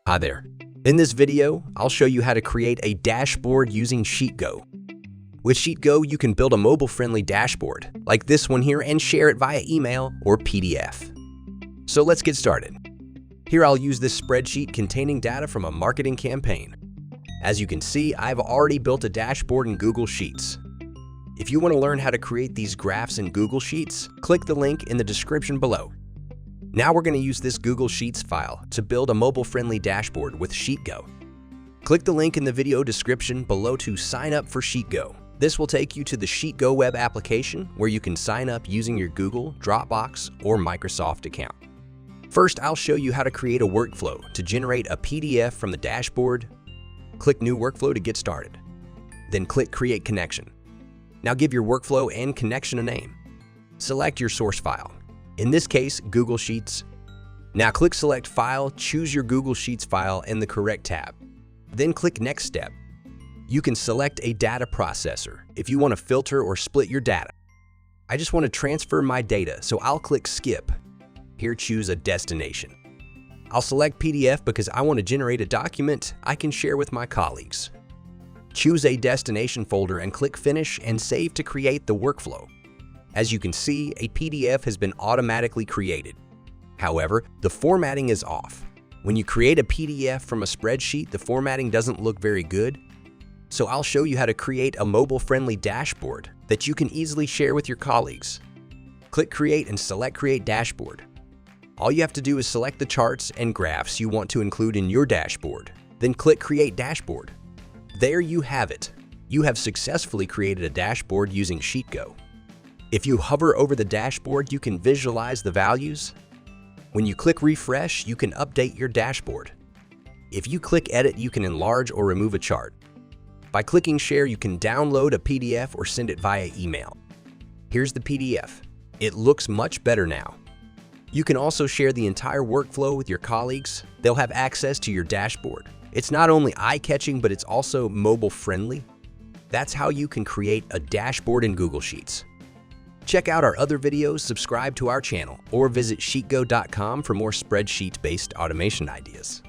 Hi there. In this video, I'll show you how to create a dashboard using Sheetgo. With Sheetgo, you can build a mobile-friendly dashboard, like this one here, and share it via email or PDF. So let's get started. Here I'll use this spreadsheet containing data from a marketing campaign. As you can see, I've already built a dashboard in Google Sheets. If you want to learn how to create these graphs in Google Sheets, click the link in the description below. Now we're going to use this Google Sheets file to build a mobile-friendly dashboard with Sheetgo. Click the link in the video description below to sign up for Sheetgo. This will take you to the Sheetgo web application where you can sign up using your Google, Dropbox, or Microsoft account. First, I'll show you how to create a workflow to generate a PDF from the dashboard. Click New Workflow to get started. Then click Create Connection. Now give your workflow and connection a name. Select your source file. In this case, Google Sheets. Now click Select File, choose your Google Sheets file in the correct tab. Then click Next Step. You can select a data processor if you want to filter or split your data. I just want to transfer my data, so I'll click Skip. Here choose a destination. I'll select PDF because I want to generate a document I can share with my colleagues. Choose a destination folder and click Finish and Save to create the workflow. As you can see, a PDF has been automatically created. However, the formatting is off. When you create a PDF from a spreadsheet, the formatting doesn't look very good. So I'll show you how to create a mobile-friendly dashboard that you can easily share with your colleagues. Click Create and select Create Dashboard. All you have to do is select the charts and graphs you want to include in your dashboard. Then click Create Dashboard. There you have it. You have successfully created a dashboard using Sheetgo. If you hover over the dashboard, you can visualize the values. When you click Refresh, you can update your dashboard. If you click Edit, you can enlarge or remove a chart. By clicking Share, you can download a PDF or send it via email. Here's the PDF. It looks much better now. You can also share the entire workflow with your colleagues. They'll have access to your dashboard. It's not only eye-catching, but it's also mobile-friendly. That's how you can create a dashboard in Google Sheets. Check out our other videos, subscribe to our channel, or visit sheetgo.com for more spreadsheet-based automation ideas.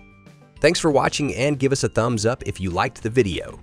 Thanks for watching and give us a thumbs up if you liked the video.